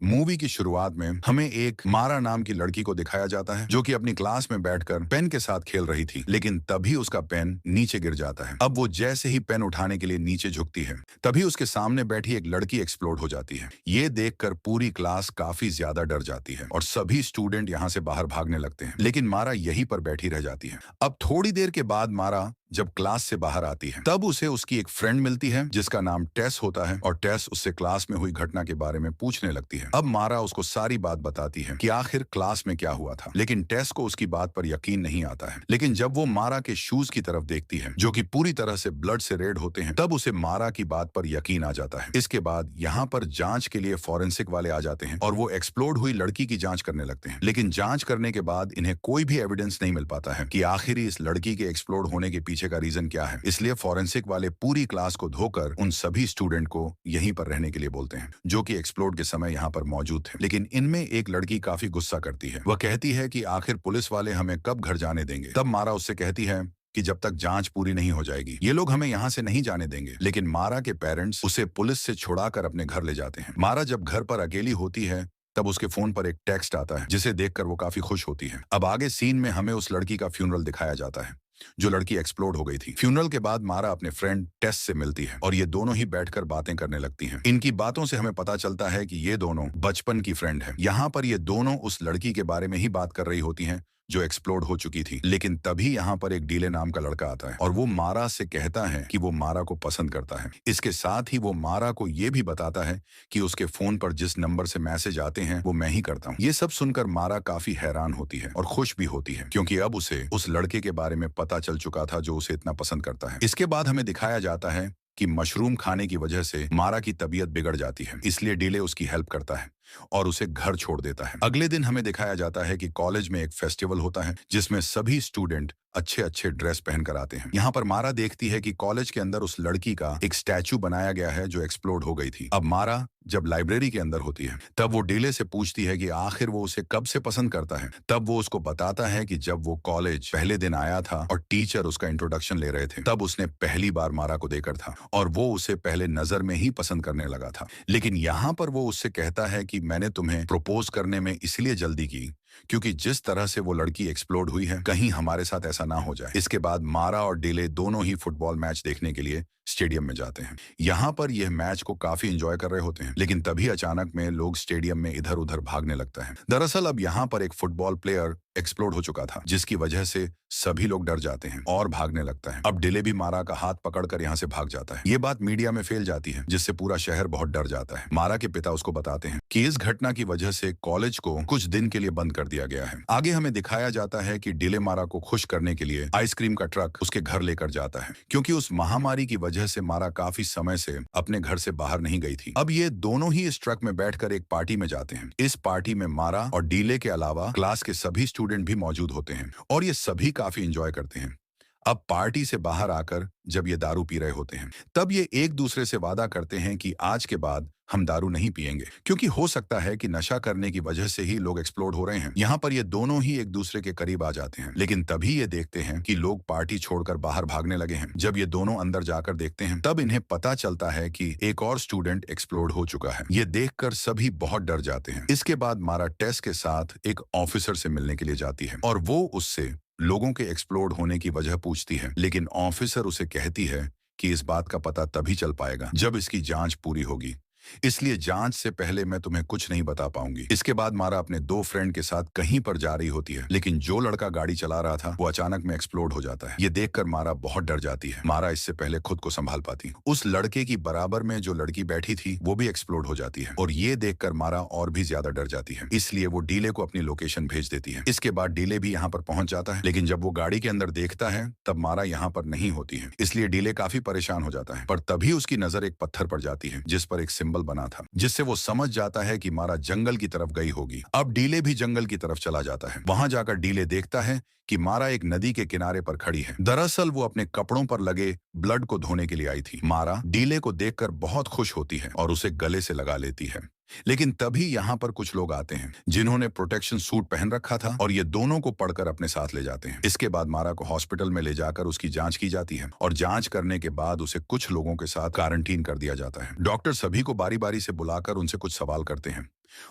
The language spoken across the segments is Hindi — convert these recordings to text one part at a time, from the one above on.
मूवी की शुरुआत में हमें एक मारा नाम की लड़की को दिखाया जाता है जो कि अपनी क्लास में बैठकर पेन के साथ खेल रही थी, लेकिन तभी उसका पेन नीचे गिर जाता है। अब वो जैसे ही पेन उठाने के लिए नीचे झुकती है, तभी उसके सामने बैठी एक लड़की एक्सप्लोड हो जाती है। ये देखकर पूरी क्लास काफी ज्यादा डर जाती है और सभी स्टूडेंट यहाँ से बाहर भागने लगते हैं, लेकिन मारा यहीं पर बैठी रह जाती है। अब थोड़ी देर के बाद मारा जब क्लास से बाहर आती है, तब उसे उसकी एक फ्रेंड मिलती है जिसका नाम टेस होता है और टेस उससे क्लास में हुई घटना के बारे में पूछने लगती है। अब मारा उसको सारी बात बताती है कि आखिर क्लास में क्या हुआ था, लेकिन टेस को उसकी बात पर यकीन नहीं आता है। लेकिन जब वो मारा के शूज की तरफ देखती है जो कि पूरी तरह से ब्लड से रेड होते हैं, तब उसे मारा की बात पर यकीन आ जाता है। इसके बाद यहाँ पर जांच के लिए फॉरेंसिक वाले आ जाते हैं और वो एक्सप्लोड हुई लड़की की जांच करने लगते हैं, लेकिन जांच करने के बाद इन्हें कोई भी एविडेंस नहीं मिल पाता है कि आखिर इस लड़की के एक्सप्लोड होने के पीछे का रीजन क्या है। इसलिए फॉरेंसिक वाले पूरी क्लास को धोकर उन सभी स्टूडेंट को यहीं पर रहने के लिए बोलते हैं जो कि एक्सप्लोड के समय यहाँ पर मौजूद थे। लेकिन इनमें एक लड़की काफी गुस्सा करती है। वह कहती है कि आखिर पुलिस वाले हमें कब घर जाने देंगे। तब मारा उससे कहती है कि जब तक जांच पूरी नहीं हो जाएगी ये लोग हमें यहाँ से नहीं जाने देंगे। लेकिन मारा के पेरेंट्स उसे पुलिस से छुड़ाकर अपने घर ले जाते हैं। मारा जब घर पर अकेली होती है, तब उसके फोन पर एक टेक्स्ट आता है जिसे देखकर वो काफी खुश होती है। अब आगे सीन में हमें उस लड़की का फ्यूनरल दिखाया जाता है जो लड़की एक्सप्लोड हो गई थी। फ्यूनरल के बाद मारा अपने फ्रेंड टेस से मिलती है और ये दोनों ही बैठकर बातें करने लगती हैं। इनकी बातों से हमें पता चलता है कि ये दोनों बचपन की फ्रेंड हैं। यहाँ पर ये दोनों उस लड़की के बारे में ही बात कर रही होती हैं जो एक्सप्लोड हो चुकी थी। लेकिन तभी यहाँ पर एक डीले नाम का लड़का आता है और वो मारा से कहता है कि वो मारा को पसंद करता है। इसके साथ ही वो मारा को ये भी बताता है कि उसके फोन पर जिस नंबर से मैसेज आते हैं वो मैं ही करता हूँ। ये सब सुनकर मारा काफी हैरान होती है और खुश भी होती है क्योंकि अब उसे उस लड़के के बारे में पता चल चुका था जो उसे इतना पसंद करता है। इसके बाद हमें दिखाया जाता है कि मशरूम खाने की वजह से मारा की तबीयत बिगड़ जाती है, इसलिए डीले उसकी हेल्प करता है और उसे घर छोड़ देता है। अगले दिन हमें दिखाया जाता है कि कॉलेज में एक फेस्टिवल होता है जिसमें सभी स्टूडेंट अच्छे अच्छे ड्रेस पहनकर आते हैं। यहाँ पर मारा देखती है कि कॉलेज के अंदर उस लड़की का एक स्टैचू बनाया गया है जो एक्सप्लोड हो गई थी। अब मारा जब लाइब्रेरी के अंदर होती है, तब वो डीले से पूछती है कि आखिर वो उसे कब से पसंद करता है। तब वो उसको बताता है कि जब वो कॉलेज पहले दिन आया था और टीचर उसका इंट्रोडक्शन ले रहे थे, तब उसने पहली बार मारा को देखा था और वो उसे पहले नजर में ही पसंद करने लगा था। लेकिन यहाँ पर वो उससे कहता है कि मैंने तुम्हें प्रपोज करने में इसलिए जल्दी की क्योंकि जिस तरह से वो लड़की एक्सप्लोड हुई है, कहीं हमारे साथ ऐसा ना हो जाए। इसके बाद मारा और डीले दोनों ही फुटबॉल मैच देखने के लिए स्टेडियम में जाते हैं। यहाँ पर यह मैच को काफी एंजॉय कर रहे होते हैं, लेकिन तभी अचानक में लोग स्टेडियम में इधर उधर भागने लगता है। दरअसल अब यहाँ पर एक फुटबॉल प्लेयर एक्सप्लोड हो चुका था जिसकी वजह से सभी लोग डर जाते हैं और भागने लगता है। अब डिले भी मारा का हाथ पकड़कर यहाँ से भाग जाता है। ये बात मीडिया में फैल जाती है जिससे पूरा शहर बहुत डर जाता है। मारा के पिता उसको बताते हैं कि इस घटना की वजह से कॉलेज को कुछ दिन के लिए बंद कर दिया गया है। आगे हमें दिखाया जाता है कि डिले मारा को खुश करने के लिए आइसक्रीम का ट्रक उसके घर लेकर जाता है क्योंकि उस महामारी की वजह से मारा काफी समय से अपने घर से बाहर नहीं गई थी। अब ये दोनों ही इस ट्रक में बैठकर एक पार्टी में जाते हैं। इस पार्टी में मारा और डीले के अलावा क्लास के सभी स्टूडेंट भी मौजूद होते हैं और ये सभी काफी एंजॉय करते हैं। अब पार्टी से बाहर आकर जब ये दारू पी रहे होते हैं, तब ये एक दूसरे से वादा करते हैं कि आज के बाद हम दारू नहीं पिएंगे क्योंकि हो सकता है कि नशा करने की वजह से ही लोग एक्सप्लोड हो रहे हैं। यहाँ पर ये दोनों ही एक दूसरे के करीब आ जाते हैं, लेकिन तभी ये देखते हैं कि लोग पार्टी छोड़कर बाहर भागने लगे हैं। जब ये दोनों अंदर जाकर देखते हैं, तब इन्हें पता चलता है कि एक और स्टूडेंट एक्सप्लोड हो चुका है। ये देखकर सभी बहुत डर जाते हैं। इसके बाद मारा टेस के साथ एक ऑफिसर से मिलने के लिए जाती है और वो उससे लोगों के एक्सप्लोड होने की वजह पूछती है, लेकिन ऑफिसर उसे कहती है कि इस बात का पता तभी चल पाएगा जब इसकी जांच पूरी होगी, इसलिए जांच से पहले मैं तुम्हें कुछ नहीं बता पाऊंगी। इसके बाद मारा अपने दो फ्रेंड के साथ कहीं पर जा रही होती है, लेकिन जो लड़का गाड़ी चला रहा था वो अचानक में एक्सप्लोड हो जाता है। ये देखकर मारा बहुत डर जाती है। मारा इससे पहले खुद को संभाल पाती। उस लड़के की बराबर में जो लड़की बैठी थी वो भी एक्सप्लोड हो जाती है और ये देखकर मारा और भी ज्यादा डर जाती है, इसलिए वो डीले को अपनी लोकेशन भेज देती है। इसके बाद डीले भी यहाँ पर पहुंच जाता है, लेकिन जब वो गाड़ी के अंदर देखता है तब मारा यहाँ पर नहीं होती है, इसलिए डीले काफी परेशान हो जाता है। पर तभी उसकी नजर एक पत्थर पर जाती है जिस पर एक सिंबल बना था, जिससे वो समझ जाता है कि मारा जंगल की तरफ गई होगी। अब डीले भी जंगल की तरफ चला जाता है। वहां जाकर डीले देखता है कि मारा एक नदी के किनारे पर खड़ी है। दरअसल वो अपने कपड़ों पर लगे ब्लड को धोने के लिए आई थी। मारा डीले को देखकर बहुत खुश होती है और उसे गले से लगा लेती है। लेकिन तभी यहाँ पर कुछ लोग आते हैं जिन्होंने प्रोटेक्शन सूट पहन रखा था और ये दोनों को पढ़कर अपने साथ ले जाते हैं। इसके बाद मारा को हॉस्पिटल में ले जाकर उसकी जांच की जाती है और जांच करने के बाद उसे कुछ लोगों के साथ क्वारंटीन कर दिया जाता है। डॉक्टर सभी को बारी बारी से बुलाकर उनसे कुछ सवाल करते हैं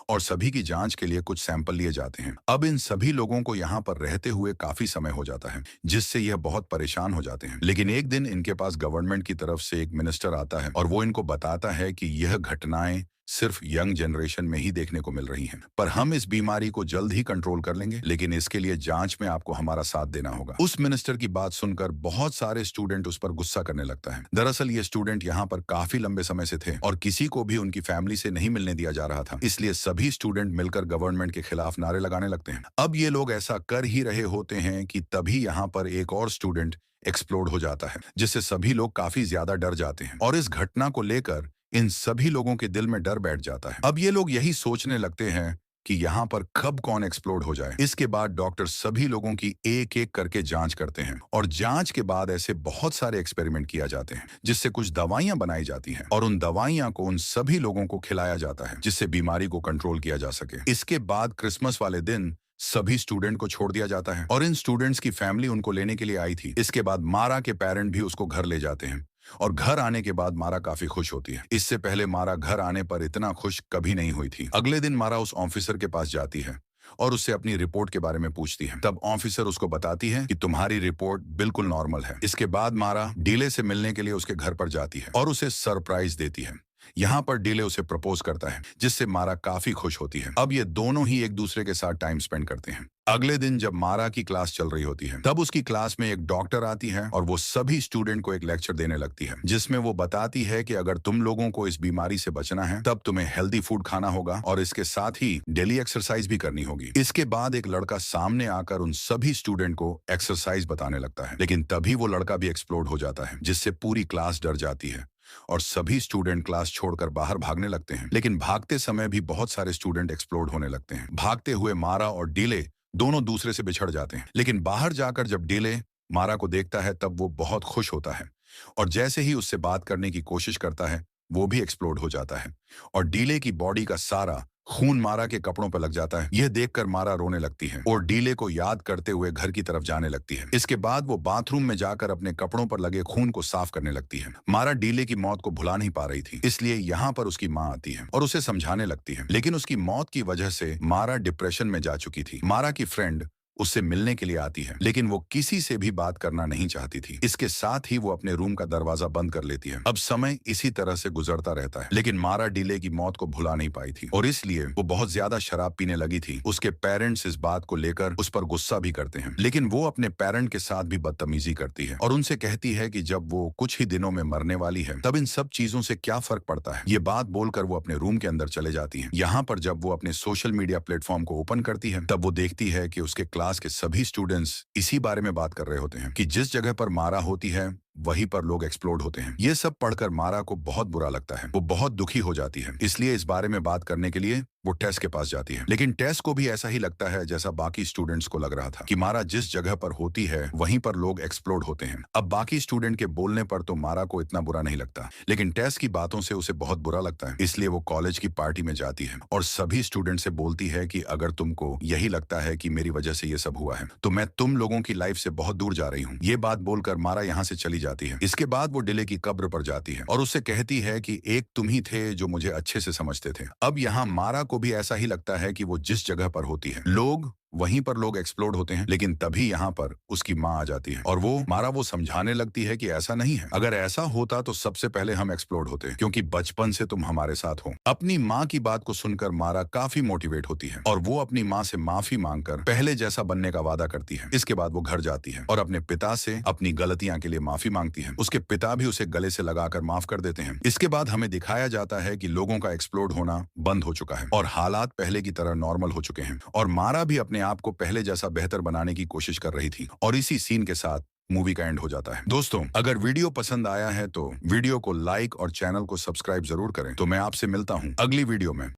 और सभी की जांच के लिए कुछ सैंपल लिए जाते हैं। अब इन सभी लोगों को यहाँ पर रहते हुए काफी समय हो जाता है, जिससे यह बहुत परेशान हो जाते हैं। लेकिन एक दिन इनके पास गवर्नमेंट की तरफ से एक मिनिस्टर आता है और वो इनको बताता है कि यह घटनाएं सिर्फ यंग जनरेशन में ही देखने को मिल रही हैं, पर हम इस बीमारी को जल्द ही कंट्रोल कर लेंगे, लेकिन इसके लिए जांच में आपको हमारा साथ देना होगा। उस मिनिस्टर की बात सुनकर बहुत सारे स्टूडेंट उस पर गुस्सा करने लगता है। दरअसल ये स्टूडेंट यहाँ पर काफी लंबे समय से थे और किसी को भी उनकी फैमिली से नहीं मिलने दिया जा रहा था, इसलिए सभी स्टूडेंट मिलकर गवर्नमेंट के खिलाफ नारे लगाने लगते हैं। अब ये लोग ऐसा कर ही रहे होते हैं कि तभी यहाँ पर एक और स्टूडेंट एक्सप्लोड हो जाता है, जिससे सभी लोग काफी ज्यादा डर जाते हैं और इस घटना को लेकर इन सभी लोगों के दिल में डर बैठ जाता है। अब ये लोग यही सोचने लगते हैं कि यहाँ पर कब कौन एक्सप्लोड हो जाए। इसके बाद डॉक्टर सभी लोगों की एक एक करके जांच करते हैं और जांच के बाद ऐसे बहुत सारे एक्सपेरिमेंट किया जाते हैं जिससे कुछ दवाइयां बनाई जाती हैं और उन दवाइयां को उन सभी लोगों को खिलाया जाता है जिससे बीमारी को कंट्रोल किया जा सके। इसके बाद क्रिसमस वाले दिन सभी स्टूडेंट को छोड़ दिया जाता है और इन स्टूडेंट्स की फैमिली उनको लेने के लिए आई थी। इसके बाद मारा के पेरेंट भी उसको घर ले जाते हैं और घर आने के बाद मारा काफी खुश होती है। इससे पहले मारा घर आने पर इतना खुश कभी नहीं हुई थी। अगले दिन मारा उस ऑफिसर के पास जाती है और उससे अपनी रिपोर्ट के बारे में पूछती है। तब ऑफिसर उसको बताती है कि तुम्हारी रिपोर्ट बिल्कुल नॉर्मल है। इसके बाद मारा डीले से मिलने के लिए उसके घर पर जाती है और उसे सरप्राइज देती है। यहाँ पर डीले उसे प्रपोज करता है जिससे मारा काफी खुश होती है। अब ये दोनों ही एक दूसरे के साथ टाइम स्पेंड करते हैं। अगले दिन जब मारा की क्लास चल रही होती है तब उसकी क्लास में एक डॉक्टर आती है और वो सभी स्टूडेंट को एक लेक्चर देने लगती है जिसमें वो बताती है कि अगर तुम लोगों को इस बीमारी से बचना है तब तुम्हें हेल्दी फूड खाना होगा और इसके साथ ही डेली एक्सरसाइज भी करनी होगी। इसके बाद एक लड़का सामने आकर उन सभी स्टूडेंट को एक्सरसाइज बताने लगता है, लेकिन तभी वो लड़का भी एक्सप्लोड हो जाता है जिससे पूरी क्लास डर जाती है और सभी स्टूडेंट क्लास छोड़कर बाहर भागने लगते हैं। लेकिन भागते समय भी बहुत सारे स्टूडेंट एक्सप्लोड होने लगते हैं। भागते हुए मारा और डीले दोनों दूसरे से बिछड़ जाते हैं, लेकिन बाहर जाकर जब डीले मारा को देखता है तब वो बहुत खुश होता है और जैसे ही उससे बात करने की कोशिश करता है वो भी एक्सप्लोड हो जाता है और डीले की बॉडी का सारा खून मारा के कपड़ों पर लग जाता है। यह देखकर मारा रोने लगती है और डीले को याद करते हुए घर की तरफ जाने लगती है। इसके बाद वो बाथरूम में जाकर अपने कपड़ों पर लगे खून को साफ करने लगती है। मारा डीले की मौत को भुला नहीं पा रही थी, इसलिए यहाँ पर उसकी माँ आती है और उसे समझाने लगती है, लेकिन उसकी मौत की वजह से मारा डिप्रेशन में जा चुकी थी। मारा की फ्रेंड उससे मिलने के लिए आती है, लेकिन वो किसी से भी बात करना नहीं चाहती थी। इसके साथ ही वो अपने रूम का दरवाजा बंद कर लेती है। अब समय इसी तरह से गुजरता रहता है, लेकिन मारा डीले की मौत को भुला नहीं पाई थी और इसलिए वो बहुत ज्यादा शराब पीने लगी थी। उसके पेरेंट्स इस बात को लेकर उस पर गुस्सा भी करते हैं, लेकिन वो अपने पेरेंट के साथ भी बदतमीजी करती है और उनसे कहती है कि जब वो कुछ ही दिनों में मरने वाली है तब इन सब चीजों से क्या फर्क पड़ता है। ये बात बोलकर वो अपने रूम के अंदर चले जाती है। यहाँ पर जब वो अपने सोशल मीडिया प्लेटफॉर्म को ओपन करती है तब वो देखती है कि उसके क्लास के सभी स्टूडेंट्स इसी बारे में बात कर रहे होते हैं कि जिस जगह पर मारा होती है वहीं पर लोग एक्सप्लोड होते हैं। ये सब पढ़कर मारा को बहुत बुरा लगता है, वो बहुत दुखी हो जाती है, इसलिए इस बारे में बात करने के लिए वो टेस के पास जाती है। लेकिन टेस को भी ऐसा ही लगता है जैसा बाकी स्टूडेंट्स को लग रहा था कि मारा जिस जगह पर होती है वहीं पर लोग एक्सप्लोड होते हैं। अब बाकी स्टूडेंट के बोलने पर तो मारा को इतना बुरा नहीं लगता, लेकिन टेस की बातों से उसे बहुत बुरा लगता है, इसलिए वो कॉलेज की पार्टी में जाती है और सभी स्टूडेंट से बोलती है कि अगर तुमको यही लगता है कि मेरी वजह से ये सब हुआ है तो मैं तुम लोगों की लाइफ से बहुत दूर जा रही हूँ। ये बात बोलकर मारा यहाँ से चली जाती है। इसके बाद वो डिले की कब्र पर जाती है और उससे कहती है कि एक तुम ही थे जो मुझे अच्छे से समझते थे। अब यहाँ मारा को भी ऐसा ही लगता है कि वो जिस जगह पर होती है वहीं पर लोग एक्सप्लोड होते हैं, लेकिन तभी यहाँ पर उसकी माँ आ जाती है और वो समझाने लगती है कि ऐसा नहीं है, अगर ऐसा होता तो सबसे पहले हम एक्सप्लोड होते क्योंकि बचपन से तुम हमारे साथ हो। अपनी माँ की बात को सुनकर मारा काफी मोटिवेट होती है और वो अपनी माँ से माफी मांगकर पहले जैसा बनने का वादा करती है। इसके बाद वो घर जाती है और अपने पिता से अपनी गलतियां के लिए माफी मांगती है। उसके पिता भी उसे गले से लगाकर माफ कर देते हैं। इसके बाद हमें दिखाया जाता है कि लोगों का एक्सप्लोड होना बंद हो चुका है और हालात पहले की तरह नॉर्मल हो चुके हैं और मारा भी अपने आप को पहले जैसा बेहतर बनाने की कोशिश कर रही थी और इसी सीन के साथ मूवी का एंड हो जाता है। दोस्तों, अगर वीडियो पसंद आया है तो वीडियो को लाइक और चैनल को सब्सक्राइब जरूर करें। तो मैं आपसे मिलता हूं अगली वीडियो में।